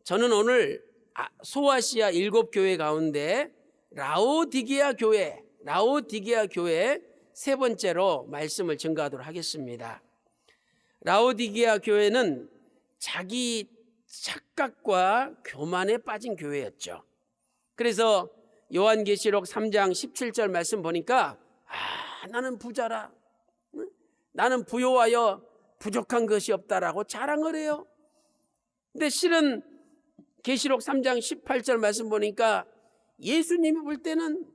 저는 오늘 소아시아 7교회 가운데 라오디게아 교회 세 번째로 말씀을 증거하도록 하겠습니다. 라오디게아 교회는 자기 착각과 교만에 빠진 교회였죠. 그래서 요한계시록 3장 17절 말씀 보니까 나는 부자라, 나는 부요하여 부족한 것이 없다라고 자랑을 해요. 근데 실은 계시록 3장 18절 말씀 보니까 예수님이 볼 때는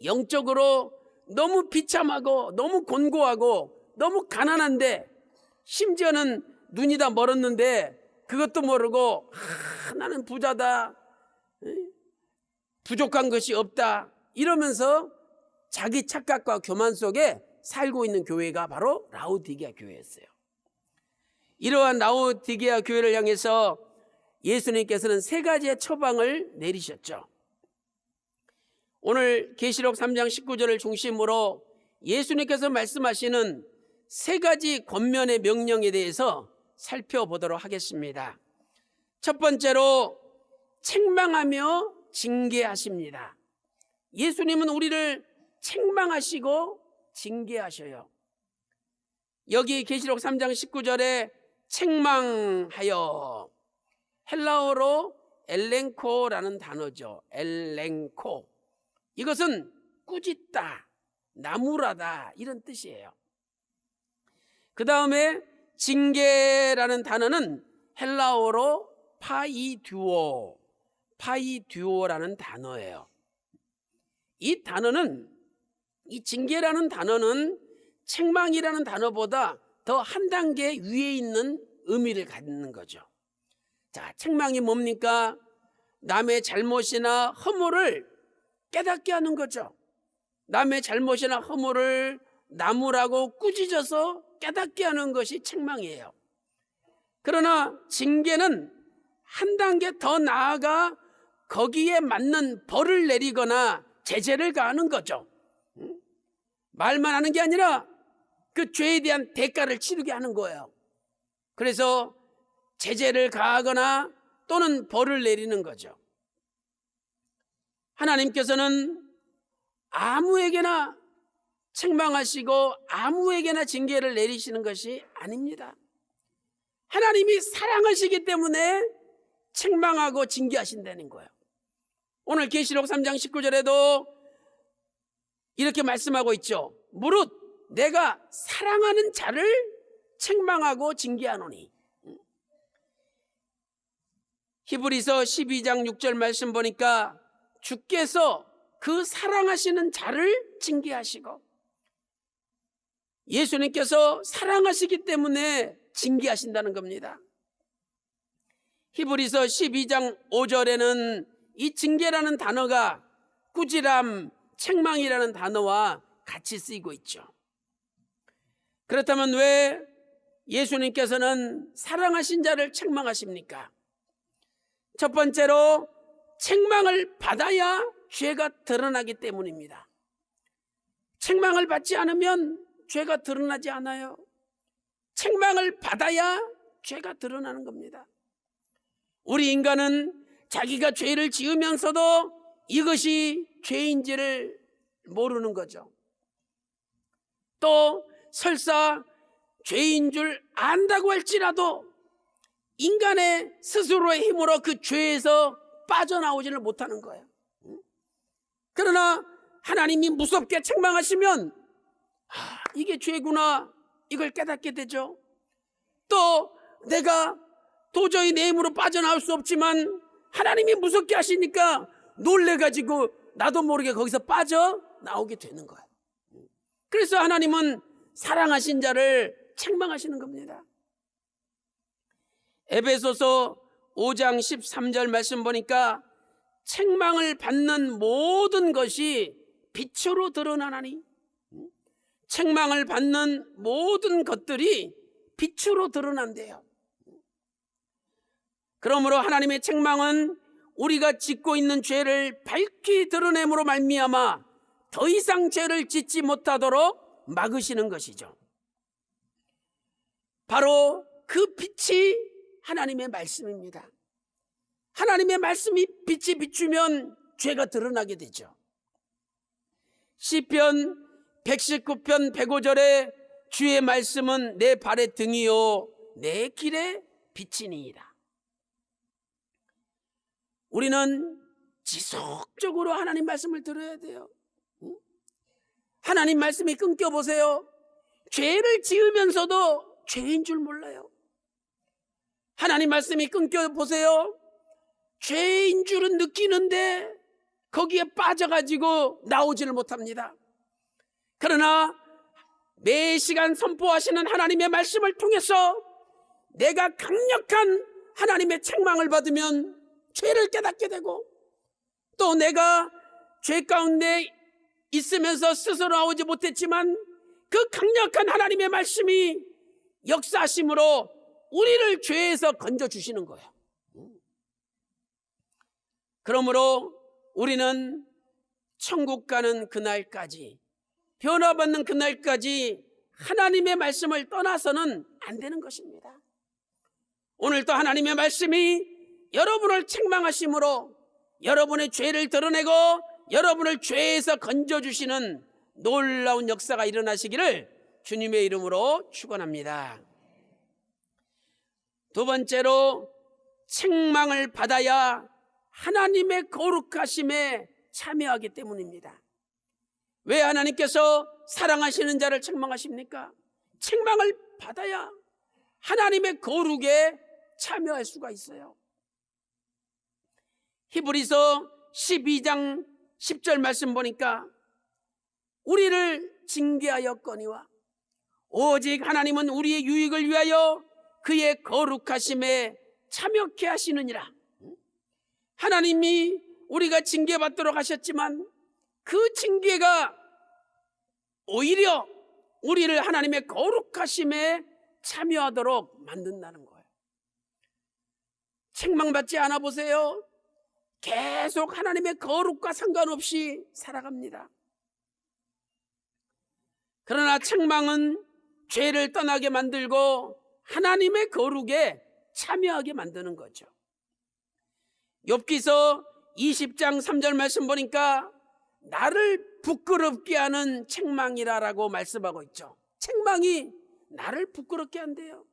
영적으로 너무 비참하고 너무 곤고하고 너무 가난한데, 심지어는 눈이 다 멀었는데 그것도 모르고 나는 부자다, 부족한 것이 없다 이러면서 자기 착각과 교만 속에 살고 있는 교회가 바로 라오디게아 교회였어요. 이러한 라오디게아 교회를 향해서 예수님께서는 3가지의 처방을 내리셨죠. 오늘 계시록 3장 19절을 중심으로 예수님께서 말씀하시는 3가지 권면의 명령에 대해서 살펴보도록 하겠습니다. 첫 번째로 책망하며 징계하십니다. 예수님은 우리를 책망하시고 징계하셔요. 여기 계시록 3장 19절에 책망하여, 헬라어로 엘렌코라는 단어죠. 엘렌코. 이것은 꾸짖다, 나무라다 이런 뜻이에요. 그 다음에 징계라는 단어는 헬라어로 파이듀오라는 단어예요. 이 징계라는 단어는 책망이라는 단어보다 더 한 단계 위에 있는 의미를 갖는 거죠. 자, 책망이 뭡니까? 남의 잘못이나 허물을 깨닫게 하는 거죠. 남의 잘못이나 허물을 나무라고 꾸짖어서 깨닫게 하는 것이 책망이에요. 그러나 징계는 한 단계 더 나아가 거기에 맞는 벌을 내리거나 제재를 가하는 거죠. 말만 하는 게 아니라 그 죄에 대한 대가를 치르게 하는 거예요. 그래서 제재를 가하거나 또는 벌을 내리는 거죠. 하나님께서는 아무에게나 책망하시고 아무에게나 징계를 내리시는 것이 아닙니다. 하나님이 사랑하시기 때문에 책망하고 징계하신다는 거예요. 오늘 계시록 3장 19절에도 이렇게 말씀하고 있죠. 무릇 내가 사랑하는 자를 책망하고 징계하노니. 히브리서 12장 6절 말씀 보니까 주께서 그 사랑하시는 자를 징계하시고, 예수님께서 사랑하시기 때문에 징계하신다는 겁니다. 히브리서 12장 5절에는 이 징계라는 단어가 꾸지람, 책망이라는 단어와 같이 쓰이고 있죠. 그렇다면 왜 예수님께서는 사랑하신 자를 책망하십니까? 첫 번째로 책망을 받아야 죄가 드러나기 때문입니다. 책망을 받지 않으면 죄가 드러나지 않아요. 책망을 받아야 죄가 드러나는 겁니다. 우리 인간은 자기가 죄를 지으면서도 이것이 죄인지를 모르는 거죠. 또 설사 죄인 줄 안다고 할지라도 인간의 스스로의 힘으로 그 죄에서 빠져나오지를 못하는 거예요. 그러나 하나님이 무섭게 책망하시면 이게 죄구나, 이걸 깨닫게 되죠. 또 내가 도저히 내 힘으로 빠져나올 수 없지만 하나님이 무섭게 하시니까 놀래가지고 나도 모르게 거기서 빠져나오게 되는 거예요. 그래서 하나님은 사랑하신 자를 책망하시는 겁니다. 에베소서 5장 13절 말씀 보니까 책망을 받는 모든 것이 빛으로 드러나나니, 책망을 받는 모든 것들이 빛으로 드러난대요. 그러므로 하나님의 책망은 우리가 짓고 있는 죄를 밝히 드러냄으로 말미암아 더 이상 죄를 짓지 못하도록 막으시는 것이죠. 바로 그 빛이 하나님의 말씀입니다. 하나님의 말씀이 빛이 비추면 죄가 드러나게 되죠. 시편 119편 105절에 주의 말씀은 내 발의 등이요 내 길의 빛이니이다. 우리는 지속적으로 하나님 말씀을 들어야 돼요. 하나님 말씀이 끊겨보세요. 죄를 지으면서도 죄인 줄 몰라요. 하나님 말씀이 끊겨보세요. 죄인 줄은 느끼는데 거기에 빠져가지고 나오지를 못합니다. 그러나 매 시간 선포하시는 하나님의 말씀을 통해서 내가 강력한 하나님의 책망을 받으면 죄를 깨닫게 되고, 또 내가 죄 가운데 있으면서 스스로 나오지 못했지만 그 강력한 하나님의 말씀이 역사하심으로 우리를 죄에서 건져주시는 거예요. 그러므로 우리는 천국 가는 그날까지, 변화받는 그날까지 하나님의 말씀을 떠나서는 안 되는 것입니다. 오늘도 하나님의 말씀이 여러분을 책망하심으로 여러분의 죄를 드러내고 여러분을 죄에서 건져주시는 놀라운 역사가 일어나시기를 주님의 이름으로 축원합니다. 두 번째로, 책망을 받아야 하나님의 거룩하심에 참여하기 때문입니다. 왜 하나님께서 사랑하시는 자를 책망하십니까? 책망을 받아야 하나님의 거룩에 참여할 수가 있어요. 히브리서 12장 10절 말씀 보니까 우리를 징계하였거니와 오직 하나님은 우리의 유익을 위하여 그의 거룩하심에 참여케 하시느니라. 하나님이 우리가 징계받도록 하셨지만 그 징계가 오히려 우리를 하나님의 거룩하심에 참여하도록 만든다는 거예요. 책망받지 않아 보세요. 계속 하나님의 거룩과 상관없이 살아갑니다. 그러나 책망은 죄를 떠나게 만들고 하나님의 거룩에 참여하게 만드는 거죠. 욥기서 20장 3절 말씀 보니까 나를 부끄럽게 하는 책망이라라고 말씀하고 있죠. 책망이 나를 부끄럽게 한대요.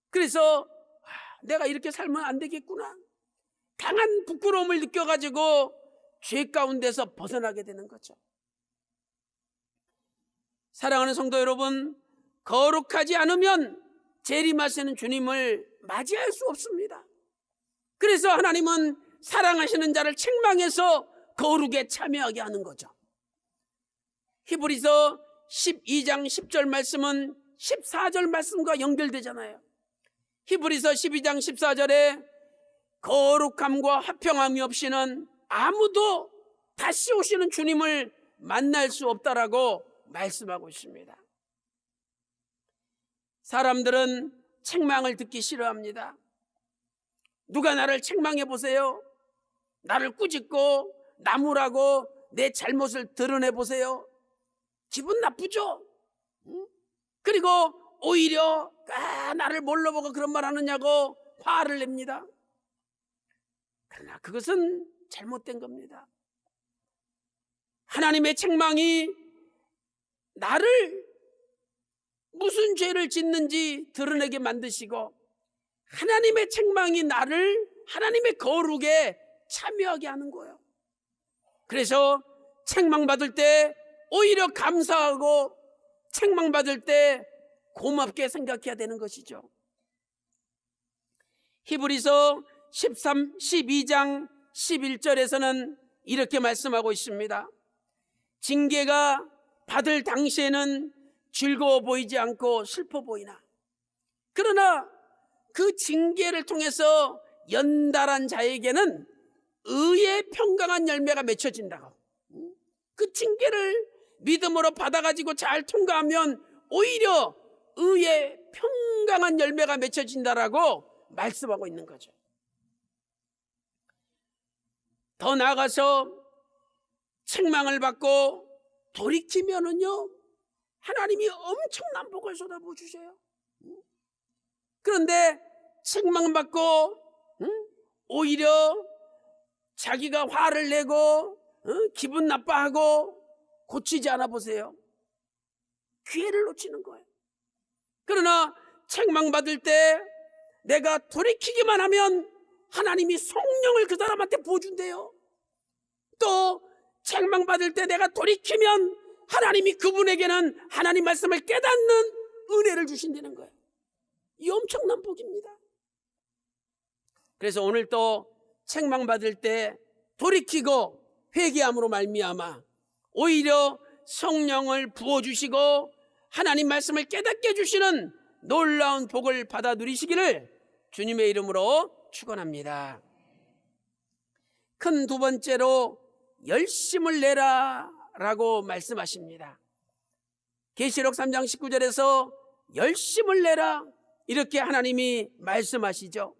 그래서 내가 이렇게 살면 안 되겠구나, 강한 부끄러움을 느껴가지고 죄 가운데서 벗어나게 되는 거죠. 사랑하는 성도 여러분, 거룩하지 않으면 재림하시는 주님을 맞이할 수 없습니다. 그래서 하나님은 사랑하시는 자를 책망해서 거룩에 참여하게 하는 거죠. 히브리서 12장 10절 말씀은 14절 말씀과 연결되잖아요. 히브리서 12장 14절에 거룩함과 화평함이 없이는 아무도 다시 오시는 주님을 만날 수 없다라고 말씀하고 있습니다. 사람들은 책망을 듣기 싫어합니다. 누가 나를 책망해 보세요. 나를 꾸짖고 나무라고 내 잘못을 드러내 보세요. 기분 나쁘죠? 그리고 오히려 나를 뭘로 보고 그런 말 하느냐고 화를 냅니다. 그러나 그것은 잘못된 겁니다. 하나님의 책망이 나를 무슨 죄를 짓는지 드러내게 만드시고, 하나님의 책망이 나를 하나님의 거룩에 참여하게 하는 거예요. 그래서 책망받을 때 오히려 감사하고 책망받을 때 고맙게 생각해야 되는 것이죠. 히브리서 12장 11절에서는 이렇게 말씀하고 있습니다. 징계가 받을 당시에는 즐거워 보이지 않고 슬퍼 보이나, 그러나 그 징계를 통해서 연달한 자에게는 의의 평강한 열매가 맺혀진다고. 그 징계를 믿음으로 받아가지고 잘 통과하면 오히려 의의 평강한 열매가 맺혀진다라고 말씀하고 있는 거죠. 더 나아가서 책망을 받고 돌이키면은요, 하나님이 엄청난 복을 쏟아부어 주셔요. 그런데 책망받고 오히려 자기가 화를 내고 기분 나빠하고 고치지 않아 보세요. 기회를 놓치는 거예요. 그러나 책망받을 때 내가 돌이키기만 하면 하나님이 성령을 그 사람한테 부어준대요. 또 책망받을 때 내가 돌이키면 하나님이 그분에게는 하나님 말씀을 깨닫는 은혜를 주신다는 거예요. 이 엄청난 복입니다. 그래서 오늘 또 책망받을 때 돌이키고 회개함으로 말미암아 오히려 성령을 부어주시고 하나님 말씀을 깨닫게 해주시는 놀라운 복을 받아 누리시기를 주님의 이름으로 축원합니다. 큰 두 번째로 열심을 내라 라고 말씀하십니다. 계시록 3장 19절에서 열심을 내라 이렇게 하나님이 말씀하시죠.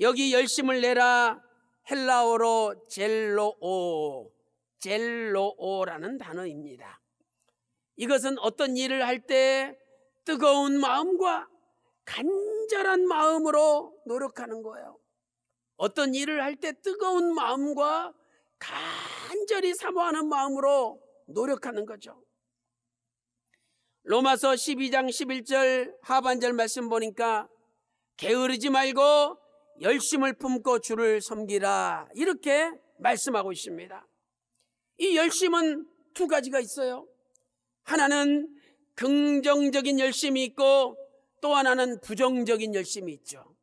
여기 열심을 내라 헬라어로 젤로오라는 단어입니다. 이것은 어떤 일을 할 때 뜨거운 마음과 간절한 마음으로 노력하는 거예요. 어떤 일을 할 때 뜨거운 마음과 간절히 사모하는 마음으로 노력하는 거죠. 로마서 12장 11절 하반절 말씀 보니까 게으르지 말고 열심을 품고 주를 섬기라 이렇게 말씀하고 있습니다. 이 열심은 두 가지가 있어요. 하나는 긍정적인 열심이 있고 또 하나는 부정적인 열심이 있죠.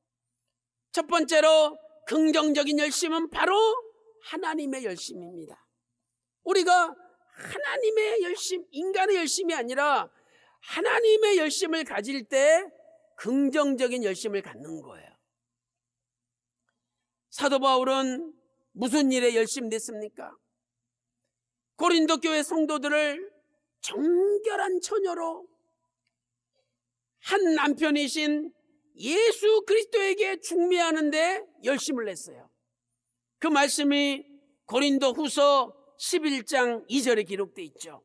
첫 번째로 긍정적인 열심은 바로 하나님의 열심입니다. 우리가 하나님의 열심, 인간의 열심이 아니라 하나님의 열심을 가질 때 긍정적인 열심을 갖는 거예요. 사도 바울은 무슨 일에 열심냈습니까? 고린도 교회 성도들을 정결한 처녀로 한 남편이신 예수 그리스도에게 중매하는데 열심을 냈어요. 그 말씀이 고린도 후서 11장 2절에 기록되어 있죠.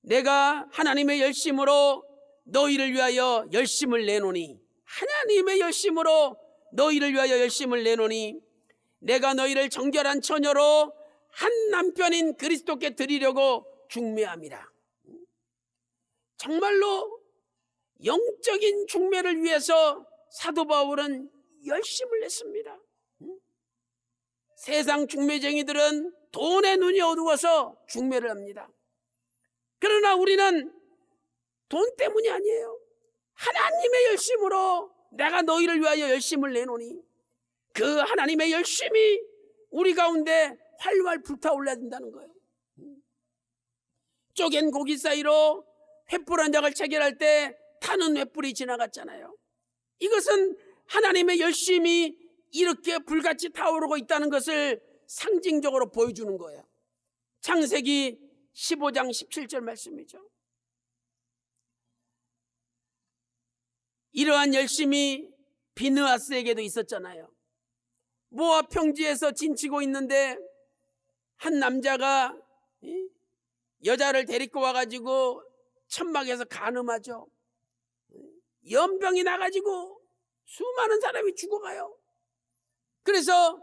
내가 하나님의 열심으로 너희를 위하여 열심을 내노니, 하나님의 열심으로 너희를 위하여 열심을 내노니 내가 너희를 정결한 처녀로 한 남편인 그리스도께 드리려고 중매함이라. 정말로 영적인 중매를 위해서 사도 바울은 열심을 냈습니다. 세상 중매쟁이들은 돈에 눈이 어두워서 중매를 합니다. 그러나 우리는 돈 때문이 아니에요. 하나님의 열심으로 내가 너희를 위하여 열심을 내노니 그 하나님의 열심이 우리 가운데 활활 불타올라야 된다는 거예요. 쪼갠 고기 사이로 횃불 한 장을 체결할 때 타는 횃불이 지나갔잖아요. 이것은 하나님의 열심이 이렇게 불같이 타오르고 있다는 것을 상징적으로 보여주는 거예요. 창세기 15장 17절 말씀이죠. 이러한 열심이 비느하스에게도 있었잖아요. 모압 평지에서 진치고 있는데 한 남자가 여자를 데리고 와가지고 천막에서 간음하죠. 연병이 나가지고 수많은 사람이 죽어가요. 그래서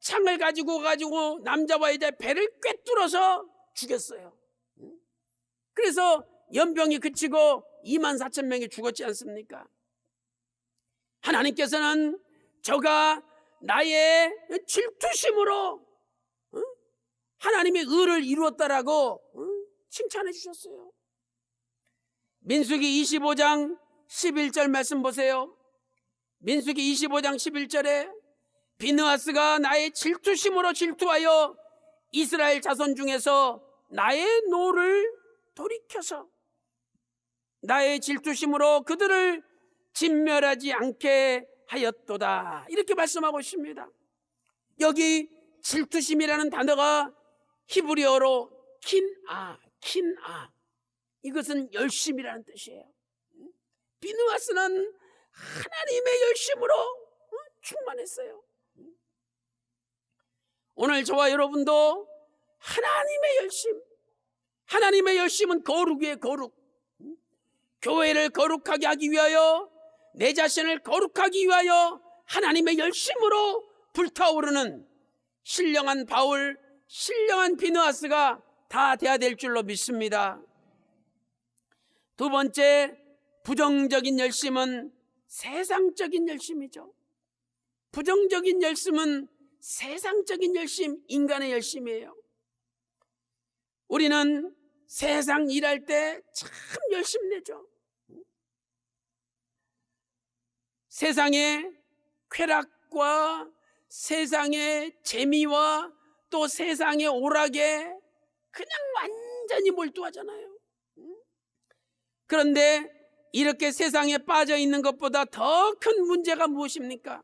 창을 가지고 남자와 여자의 배를 꿰뚫어서 죽였어요. 그래서 연병이 그치고 24,000명이 죽었지 않습니까? 하나님께서는 저가 나의 질투심으로 하나님의 의를 이루었다라고 칭찬해 주셨어요. 민수기 25장 11절 말씀 보세요. 민수기 25장 11절에 비느하스가 나의 질투심으로 질투하여 이스라엘 자손 중에서 나의 노를 돌이켜서 나의 질투심으로 그들을 진멸하지 않게 하였도다 이렇게 말씀하고 있습니다. 여기 질투심이라는 단어가 히브리어로 킨아 이것은 열심이라는 뜻이에요. 비느하스는 하나님의 열심으로 충만했어요. 오늘 저와 여러분도 하나님의 열심은 거룩이에요. 거룩. 교회를 거룩하게 하기 위하여, 내 자신을 거룩하기 위하여 하나님의 열심으로 불타오르는 신령한 바울, 신령한 비느하스가 다 돼야 될 줄로 믿습니다. 두 번째, 부정적인 열심은 세상적인 열심이죠. 부정적인 열심은 세상적인 열심, 인간의 열심이에요. 우리는 세상 일할 때 참 열심 내죠. 세상의 쾌락과 세상의 재미와 또 세상의 오락에 그냥 완전히 몰두하잖아요. 그런데 이렇게 세상에 빠져 있는 것보다 더 큰 문제가 무엇입니까?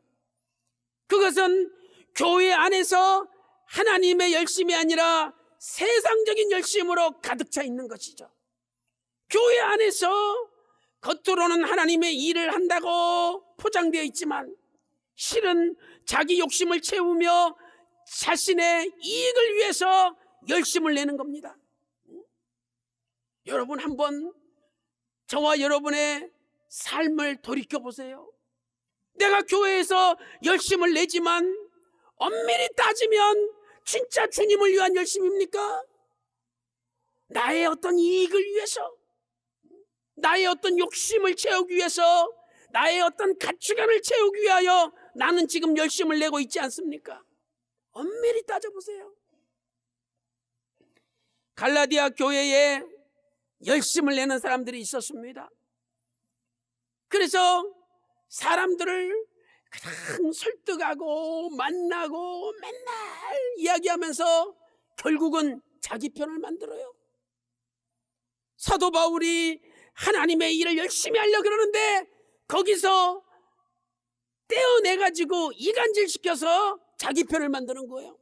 그것은 교회 안에서 하나님의 열심이 아니라 세상적인 열심으로 가득 차 있는 것이죠. 교회 안에서 겉으로는 하나님의 일을 한다고 포장되어 있지만 실은 자기 욕심을 채우며 자신의 이익을 위해서 열심을 내는 겁니다. 여러분 한번 저와 여러분의 삶을 돌이켜보세요. 내가 교회에서 열심을 내지만 엄밀히 따지면 진짜 주님을 위한 열심입니까? 나의 어떤 이익을 위해서, 나의 어떤 욕심을 채우기 위해서, 나의 어떤 가치관을 채우기 위하여 나는 지금 열심을 내고 있지 않습니까? 엄밀히 따져보세요. 갈라디아 교회에 열심을 내는 사람들이 있었습니다. 그래서 사람들을 그냥 설득하고 만나고 맨날 이야기하면서 결국은 자기 편을 만들어요. 사도 바울이 하나님의 일을 열심히 하려고 그러는데 거기서 떼어내가지고 이간질시켜서 자기 편을 만드는 거예요.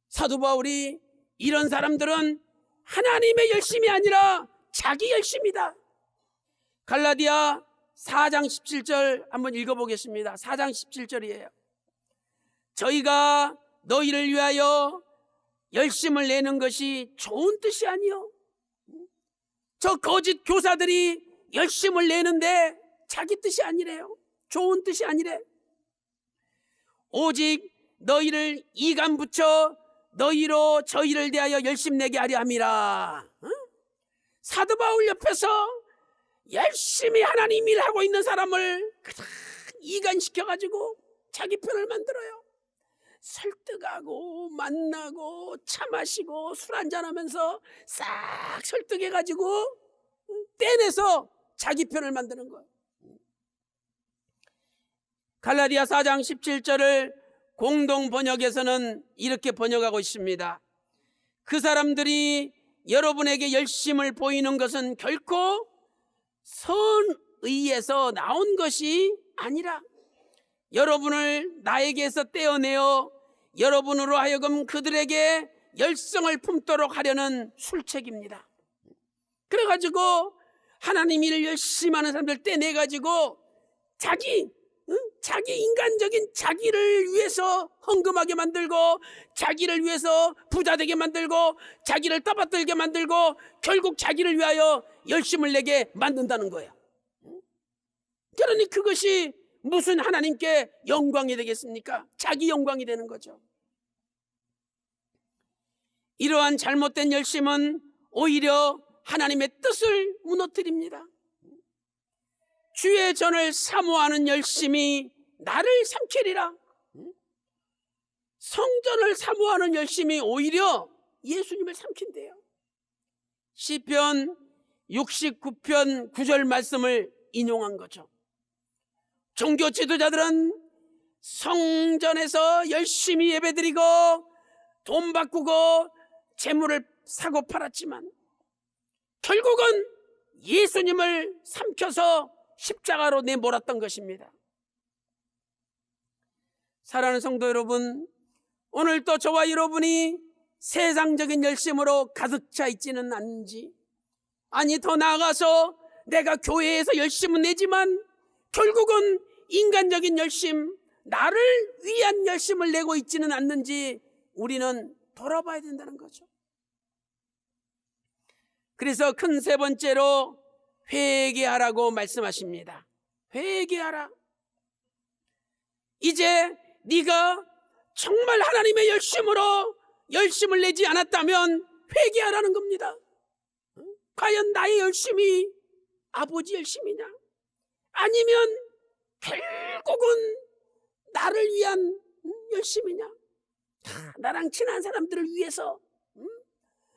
사도 바울이 이런 사람들은 하나님의 열심이 아니라 자기 열심이다. 갈라디아 4장 17절 한번 읽어보겠습니다. 4장 17절이에요. 저희가 너희를 위하여 열심을 내는 것이 좋은 뜻이 아니요, 저 거짓 교사들이 열심을 내는데 자기 뜻이 아니래요. 좋은 뜻이 아니래. 오직 너희를 이간 붙여 너희로 저희를 대하여 열심 내게 하려 함이라. 사도 바울 옆에서 열심히 하나님 일하고 있는 사람을 그냥 이간시켜가지고 자기 편을 만들어요. 설득하고 만나고 차 마시고 술 한잔하면서 싹 설득해가지고 떼내서 자기 편을 만드는 거예요. 갈라디아 4장 17절을 공동 번역에서는 이렇게 번역하고 있습니다. 그 사람들이 여러분에게 열심을 보이는 것은 결코 선의에서 나온 것이 아니라 여러분을 나에게서 떼어내어 여러분으로 하여금 그들에게 열성을 품도록 하려는 술책입니다. 그래가지고 하나님 일을 열심히 하는 사람들 떼내가지고 자기 인간적인 자기를 위해서 헌금하게 만들고, 자기를 위해서 부자되게 만들고, 자기를 떠받들게 만들고, 결국 자기를 위하여 열심을 내게 만든다는 거예요. 그러니 그것이 무슨 하나님께 영광이 되겠습니까? 자기 영광이 되는 거죠. 이러한 잘못된 열심은 오히려 하나님의 뜻을 무너뜨립니다. 주의 전을 사모하는 열심이 나를 삼키리라. 성전을 사모하는 열심이 오히려 예수님을 삼킨대요. 시편 69편 9절 말씀을 인용한 거죠. 종교 지도자들은 성전에서 열심히 예배드리고 돈 바꾸고 재물을 사고 팔았지만 결국은 예수님을 삼켜서 십자가로 내몰았던 것입니다. 사랑하는 성도 여러분, 오늘 또 저와 여러분이 세상적인 열심으로 가득 차 있지는 않은지, 아니 더 나아가서 내가 교회에서 열심은 내지만 결국은 인간적인 열심, 나를 위한 열심을 내고 있지는 않는지 우리는 돌아봐야 된다는 거죠. 그래서 큰 세 번째로 회개하라고 말씀하십니다. 회개하라. 이제 네가 정말 하나님의 열심을 내지 않았다면 회개하라는 겁니다. 과연 나의 열심이 아버지 열심이냐? 아니면 결국은 나를 위한 열심이냐? 나랑 친한 사람들을 위해서,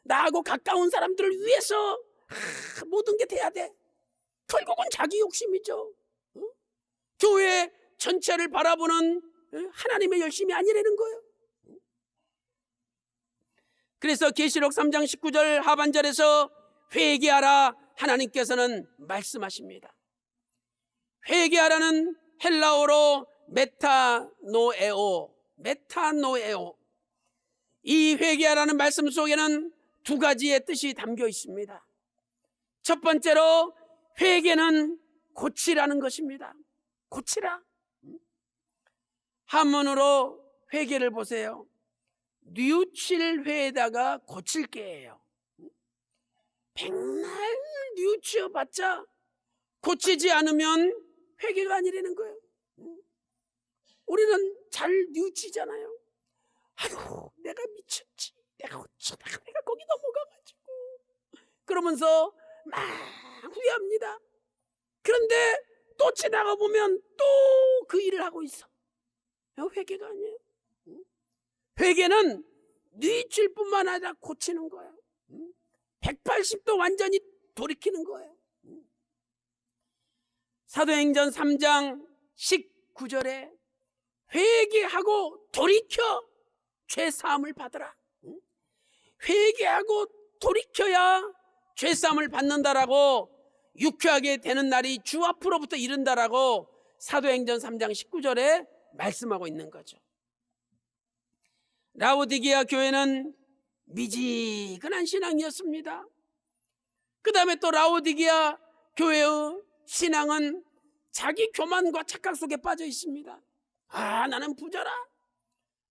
나하고 가까운 사람들을 위해서 모든 게 돼야 돼. 결국은 자기 욕심이죠. 교회 전체를 바라보는 하나님의 열심이 아니라는 거예요. 그래서 계시록 3장 19절 하반절에서 회개하라 하나님께서는 말씀하십니다. 회개하라는 헬라어로 메타노에오. 이 회개하라는 말씀 속에는 두 가지의 뜻이 담겨 있습니다. 첫 번째로 회개는 고치라는 것입니다. 고치라. 한문으로 회개를 보세요. 뉘우칠 회에다가 고칠 게예요. 백날 뉘우쳐봤자 고치지 않으면 회개가 아니라는 거예요. 우리는 잘 뉘우치잖아요. 아유, 내가 미쳤지. 내가 어쩌다가 내가 거기 넘어가가지고. 그러면서 막 후회합니다. 그런데 또 지나가 보면 또 그 일을 하고 있어. 회개가 아니에요. 회개는 뉘칠 뿐만 아니라 고치는 거예요. 180도 완전히 돌이키는 거예요. 사도행전 3장 19절에 회개하고 돌이켜 죄사함을 받으라. 회개하고 돌이켜야 죄사함을 받는다라고, 유쾌하게 되는 날이 주 앞으로부터 이른다라고 사도행전 3장 19절에 말씀하고 있는 거죠. 라오디게아 교회는 미지근한 신앙이었습니다. 그 다음에 또 라오디게아 교회의 신앙은 자기 교만과 착각 속에 빠져 있습니다. 나는 부자라.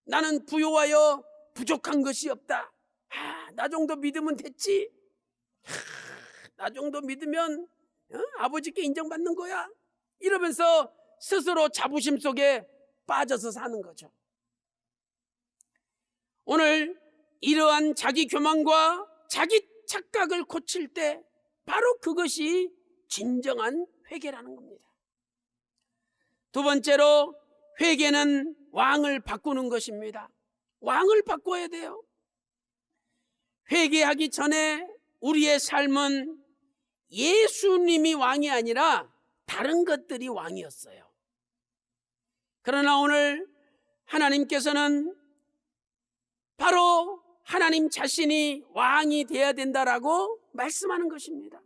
나는 부요하여 부족한 것이 없다. 나 정도 믿으면 됐지. 나 정도 믿으면 아버지께 인정받는 거야. 이러면서 스스로 자부심 속에 빠져서 사는 거죠. 오늘 이러한 자기 교만과 자기 착각을 고칠 때 바로 그것이 진정한 회개라는 겁니다. 두 번째로 회개는 왕을 바꾸는 것입니다. 왕을 바꿔야 돼요. 회개하기 전에 우리의 삶은 예수님이 왕이 아니라 다른 것들이 왕이었어요. 그러나 오늘 하나님께서는 바로 하나님 자신이 왕이 되어야 된다라고 말씀하는 것입니다.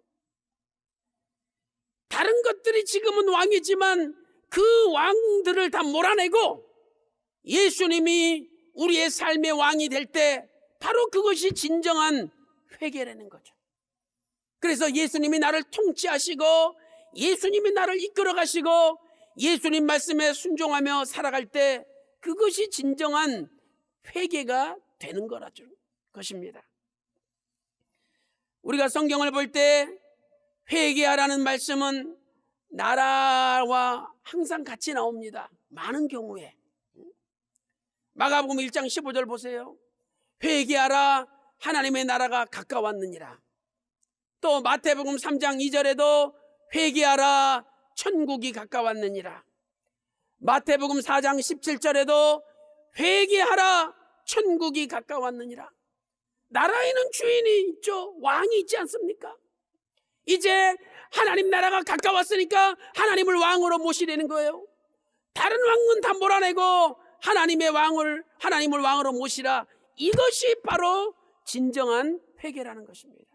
다른 것들이 지금은 왕이지만 그 왕들을 다 몰아내고 예수님이 우리의 삶의 왕이 될 때 바로 그것이 진정한 회개라는 거죠. 그래서 예수님이 나를 통치하시고 예수님이 나를 이끌어 가시고 예수님 말씀에 순종하며 살아갈 때 그것이 진정한 회개가 되는 거라죠. 것입니다. 우리가 성경을 볼 때 회개하라는 말씀은 나라와 항상 같이 나옵니다. 많은 경우에. 마가복음 1장 15절 보세요. 회개하라 하나님의 나라가 가까웠느니라. 또 마태복음 3장 2절에도 회개하라 천국이 가까웠느니라. 마태복음 4장 17절에도 회개하라 천국이 가까웠느니라. 나라에는 주인이 있죠. 왕이 있지 않습니까? 이제 하나님 나라가 가까웠으니까 하나님을 왕으로 모시려는 거예요. 다른 왕은 다 몰아내고 하나님을 왕으로 모시라. 이것이 바로 진정한 회개라는 것입니다.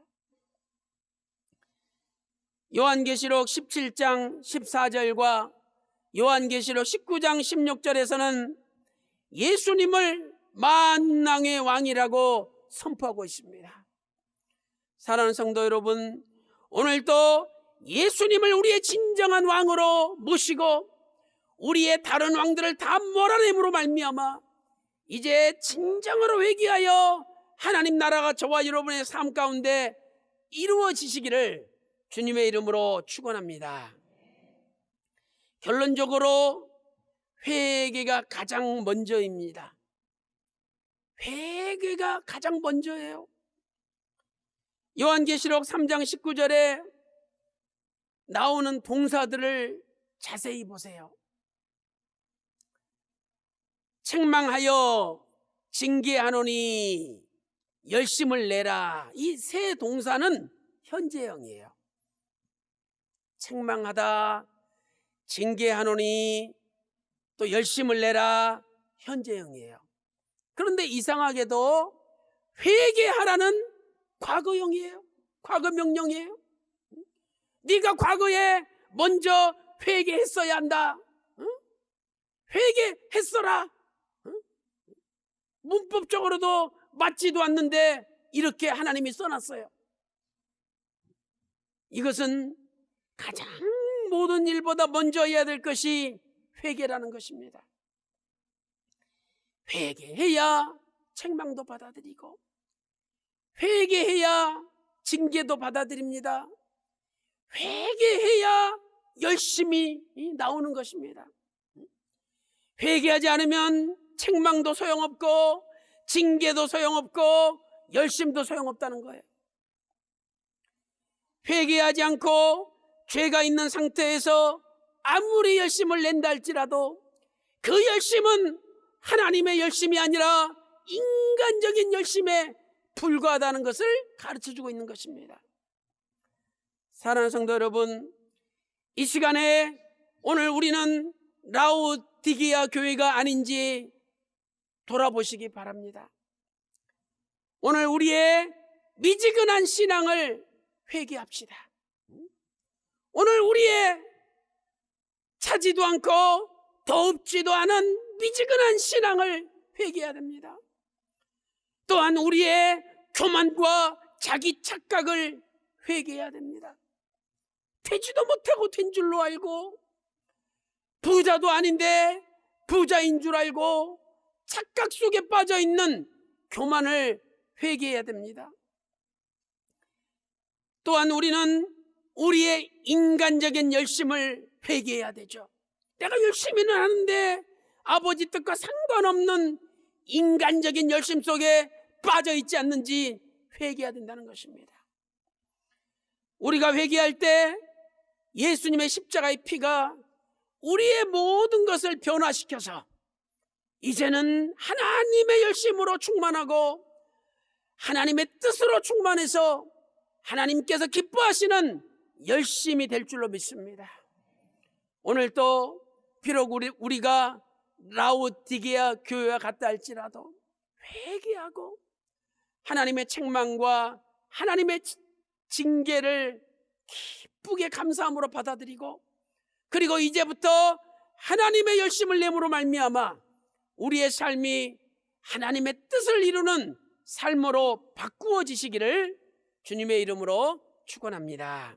요한계시록 17장 14절과 요한계시록 19장 16절에서는 예수님을 만왕의 왕이라고 선포하고 있습니다. 사랑하는 성도 여러분, 오늘도 예수님을 우리의 진정한 왕으로 모시고 우리의 다른 왕들을 다 몰아냄으로 말미암아 이제 진정으로 회개하여 하나님 나라가 저와 여러분의 삶 가운데 이루어지시기를 주님의 이름으로 축원합니다. 결론적으로 회개가 가장 먼저입니다. 회개가 가장 먼저예요. 요한계시록 3장 19절에 나오는 동사들을 자세히 보세요. 책망하여 징계하노니 열심을 내라. 이 세 동사는 현재형이에요. 책망하다, 징계하노니, 또 열심을 내라, 현재형이에요. 그런데 이상하게도 회개하라는 과거형이에요. 과거 명령이에요. 네가 과거에 먼저 회개했어야 한다. 회개했어라. 문법적으로도 맞지도 않는데 이렇게 하나님이 써놨어요. 이것은 가장 모든 일보다 먼저 해야 될 것이 회개라는 것입니다. 회개해야 책망도 받아들이고, 회개해야 징계도 받아들입니다. 회개해야 열심히 나오는 것입니다. 회개하지 않으면 책망도 소용없고, 징계도 소용없고, 열심도 소용없다는 거예요. 회개하지 않고 죄가 있는 상태에서 아무리 열심을 낸다 할지라도 그 열심은 하나님의 열심이 아니라 인간적인 열심에 불과하다는 것을 가르쳐주고 있는 것입니다. 사랑하는 성도 여러분, 이 시간에 오늘 우리는 라오디게아 교회가 아닌지 돌아보시기 바랍니다. 오늘 우리의 미지근한 신앙을 회개합시다. 오늘 우리의 차지도 않고 더웁지도 않은 미지근한 신앙을 회개해야 됩니다. 또한 우리의 교만과 자기 착각을 회개해야 됩니다. 되지도 못하고 된 줄로 알고, 부자도 아닌데 부자인 줄 알고 착각 속에 빠져 있는 교만을 회개해야 됩니다. 또한 우리는 우리의 인간적인 열심을 회개해야 되죠. 내가 열심히는 하는데 아버지 뜻과 상관없는 인간적인 열심 속에 빠져 있지 않는지 회개해야 된다는 것입니다. 우리가 회개할 때 예수님의 십자가의 피가 우리의 모든 것을 변화시켜서 이제는 하나님의 열심으로 충만하고 하나님의 뜻으로 충만해서 하나님께서 기뻐하시는 열심이 될 줄로 믿습니다. 오늘 또 비록 우리가 라오디게아 교회와 같다 할지라도 회개하고 하나님의 책망과 하나님의 징계를 기쁘게 감사함으로 받아들이고, 그리고 이제부터 하나님의 열심을 내므로 말미암아 우리의 삶이 하나님의 뜻을 이루는 삶으로 바꾸어지시기를 주님의 이름으로 축원합니다.